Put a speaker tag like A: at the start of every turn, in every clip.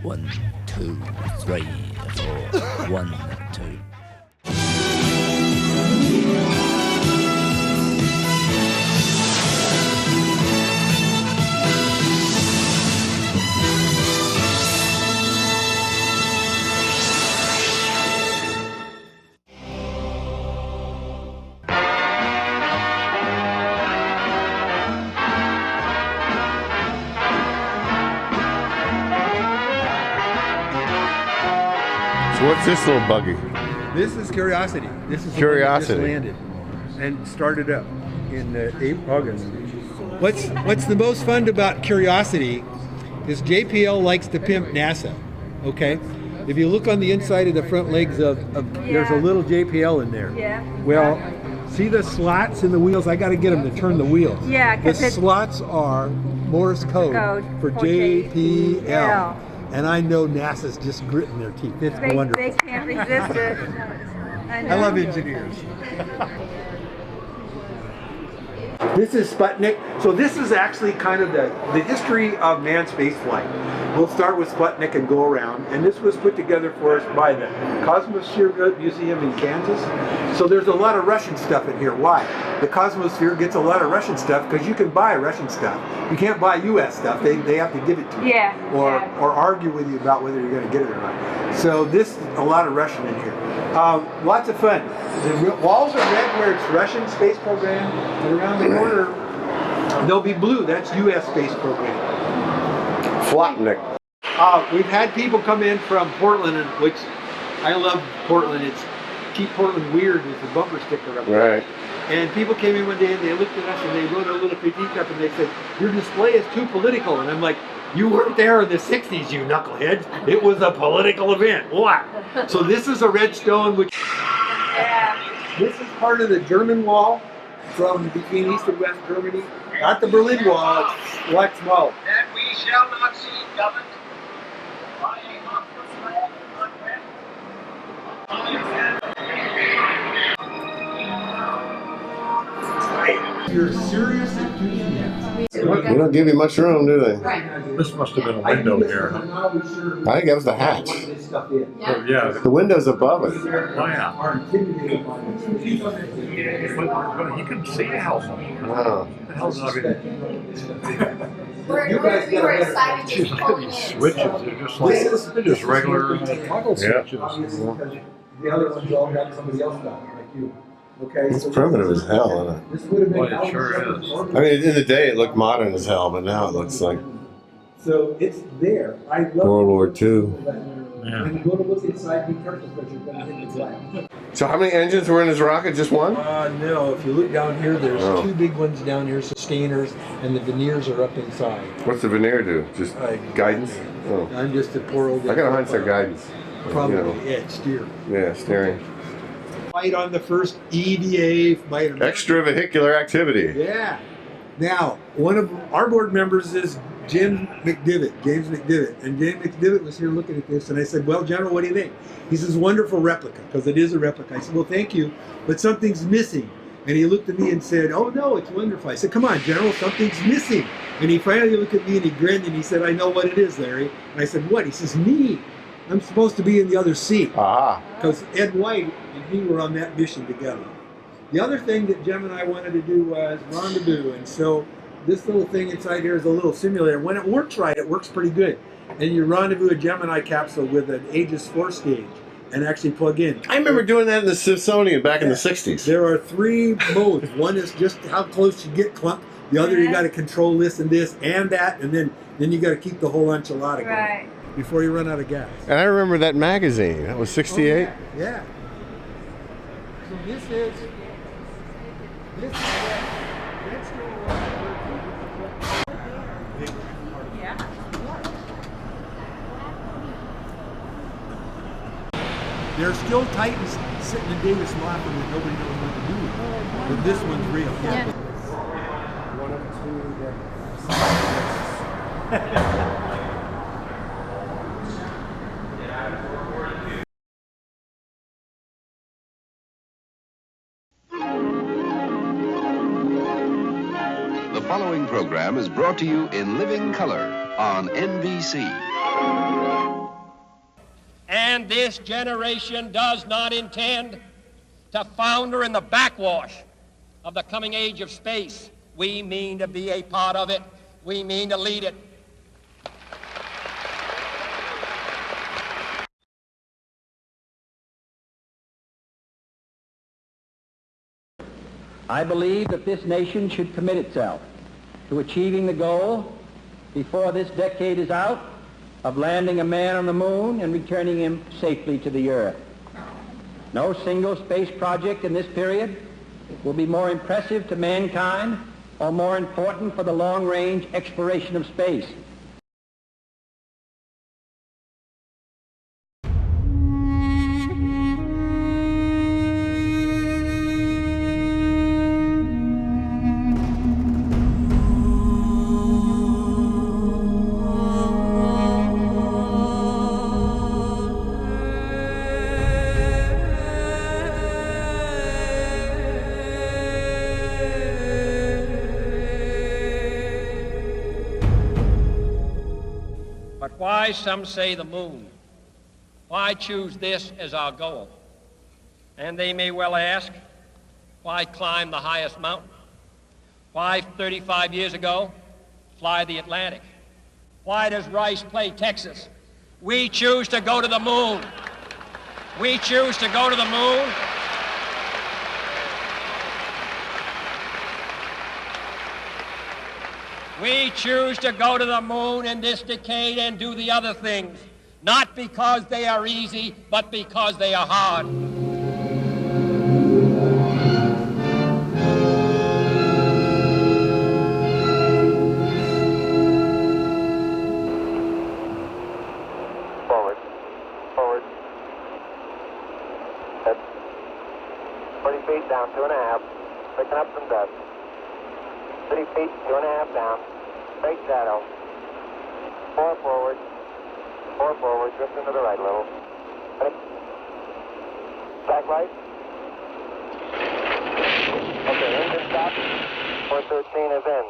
A: 1, 2, 3, 4. 1, 2.
B: What's this little buggy?
C: This is Curiosity. This is
B: Curiosity.
C: The one that just landed and started up in August. What's the most fun about Curiosity is JPL likes to pimp NASA. Okay, if you look on the inside of the front legs there's a little JPL in there.
D: Yeah.
C: Well, see the slots in the wheels? I got to get them to turn the wheels.
D: Yeah,
C: the slots are Morse code for JPL. And I know NASA's just gritting their teeth. It's wonderful.
D: They can't resist it.
C: I love engineers. This is Sputnik. So this is actually kind of the history of manned space flight. We'll start with Sputnik and go around. And this was put together for us by the Cosmosphere Museum in Kansas. So there's a lot of Russian stuff in here. Why? The Cosmosphere gets a lot of Russian stuff because you can buy Russian stuff. You can't buy U.S. stuff. They have to give it to you. Or argue with you about whether you're going to get it or not. So this, a lot of Russian in here. Lots of fun. The walls are red where it's Russian space program, and around the corner they'll be blue. That's U.S. space program.
B: Flopniki.
C: We've had people come in from Portland, which I love Portland. It's Keep Portland Weird with the bumper sticker up there.
B: Right.
C: And people came in one day and they looked at us and they wrote a little critique up and they said, your display is too political. And I'm like, you weren't there in the 60s, you knuckleheads. It was a political event. What? So this is a red stone, which this is part of the German wall from between East and West Germany. Not the Berlin Wall, it's a lot smaller.
E: That we shall not see governed by a monstrous man
C: You're serious enthusiasm.
B: They don't give you much room, do they?
F: This must have been a window here.
B: I think that was the hatch.
F: Oh, yeah.
B: The window's above it.
F: Oh, yeah. But you can see how.
B: Wow.
F: The hell's not
G: We were excited to
F: Look at these switches. They're just like they're just regular toggle switches.
C: The other ones all got somebody else done, like you. Okay,
B: It's primitive as hell, isn't it?
C: This would have been
F: Well, it sure is.
B: I mean, in the day it looked modern as hell, but now it looks like
C: So it's there. I love
B: World War II.
C: When you go to look inside, be careful because you're going to hit the glass.
B: So how many engines were in this rocket? Just one?
C: No, if you look down here, there's
B: Oh.
C: two big ones down here, sustainers, and the Verniers are up inside.
B: What's the Vernier do? Just guidance? Oh.
C: I'm just a poor old...
B: I got a hunch they're guidance.
C: Probably,
B: You know.
C: yeah, steer.
B: Yeah, steering.
C: Fight on the first EVA fight.
B: Extravehicular activity.
C: Yeah. Now, one of our board members is James McDivitt. And James McDivitt was here looking at this, and I said, well, General, what do you think? He says, wonderful replica, because it is a replica. I said, well, thank you, but something's missing. And he looked at me and said, oh, no, it's wonderful. I said, come on, General, something's missing. And he finally looked at me and he grinned and he said, I know what it is, Larry. And I said, what? He says, me. I'm supposed to be in the other seat.
B: Aha.
C: Because Ed White and he were on that mission together. The other thing that Jim and I wanted to do was rendezvous. And so this little thing inside here is a little simulator. When it works right, it works pretty good. And you rendezvous a Gemini capsule with an Aegis 4 stage and actually plug in.
B: I remember doing that in the Smithsonian back in the 60s.
C: There are 3 modes. One is just how close you get clunk. The other, you got to control this and this and that. And then you got to keep the whole enchilada going before you run out of gas.
B: And I remember that magazine. That was 68.
C: Oh, yeah. So this is There are still Titans sitting in Davis Mountain that nobody knows what to do with. But this one's real. Yeah. One of 2.
H: The following program is brought to you in living color on NBC.
E: And this generation does not intend to founder in the backwash of the coming age of space. We mean to be a part of it. We mean to lead it.
D: I believe that this nation should commit itself to achieving the goal before this decade is out of landing a man on the moon and returning him safely to the earth. No single space project in this period will be more impressive to mankind or more important for the long-range exploration of space.
E: But why, some say, the moon? Why choose this as our goal? And they may well ask, why climb the highest mountain? Why, 35 years ago, fly the Atlantic? Why does Rice play Texas? We choose to go to the moon. We choose to go to the moon. We choose to go to the moon in this decade and do the other things, not because they are easy, but because they are hard.
G: Forward. Forward. That's 40 feet down, 2.5. Picking up some dust. 30 feet, 2.5 down. Straight shadow. 4 forward. 4 forward, drift into the right a little. Ready? Back light. Okay, engine stop. 413 is in.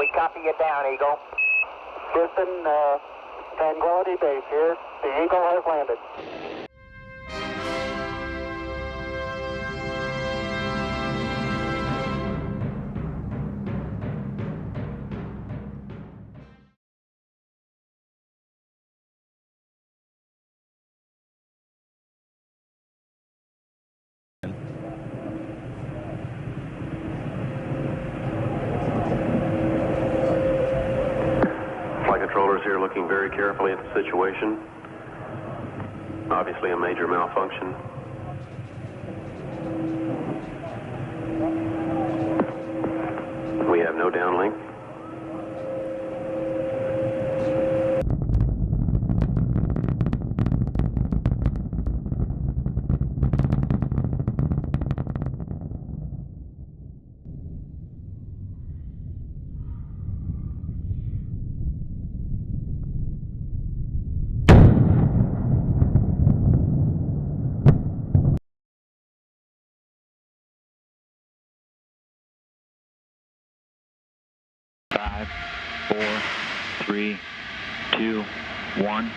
G: We copy you down, Eagle. Houston, Tranquility Base here. The Eagle has landed.
I: Flight controllers here looking very carefully at the situation. Obviously a major malfunction. We have no downlink.
J: Five, 4, 3, 2, 1.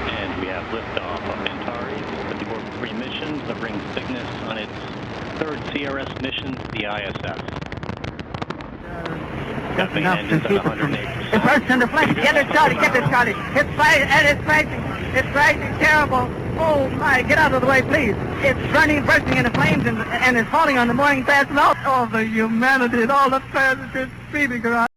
J: And we have liftoff of Antares, the Board 3 missions that brings Cygnus on its third CRS mission to the ISS. Main engines at 108%.
K: The first in the flank. Get it, Charlie. Get it, Charlie. It's fighting and it's crashing. It's crashing terrible. Oh my! Get out of the way, please. It's burning, bursting into flames, and it's falling on the morning fast melt. All the humanity and all the passengers screaming around.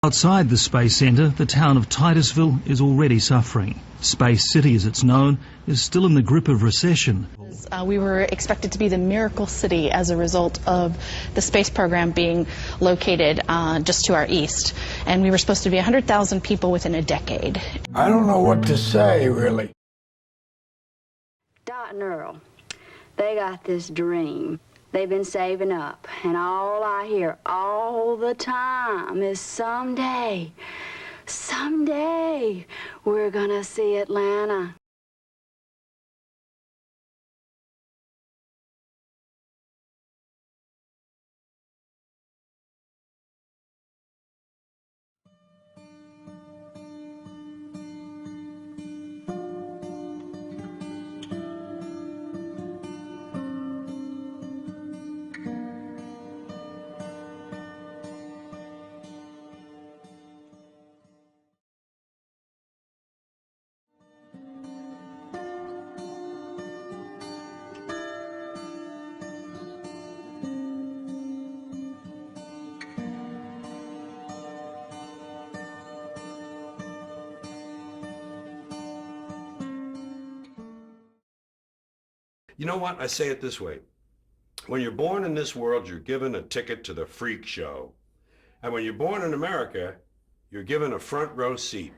L: Outside the Space Centre, the town of Titusville is already suffering. Space City, as it's known, is still in the grip of recession.
M: We were expected to be the miracle city as a result of the space program being located just to our east. And we were supposed to be 100,000 people within a decade.
N: I don't know what to say, really.
O: Dot and Earl, they got this dream. They've been saving up, and all I hear all the time is someday, we're gonna see Atlanta.
P: You know what? I say it this way. When you're born in this world, you're given a ticket to the freak show. And when you're born in America, you're given a front row seat.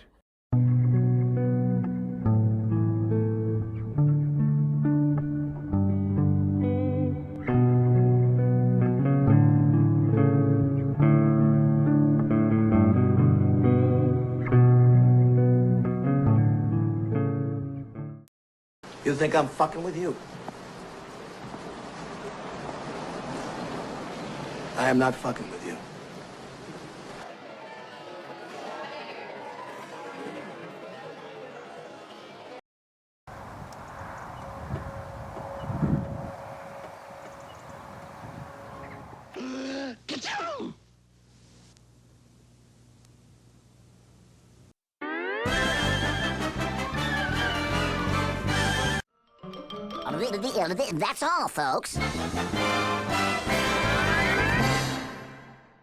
Q: You think I'm fucking with you? I am not fucking with you.
R: That's all, folks.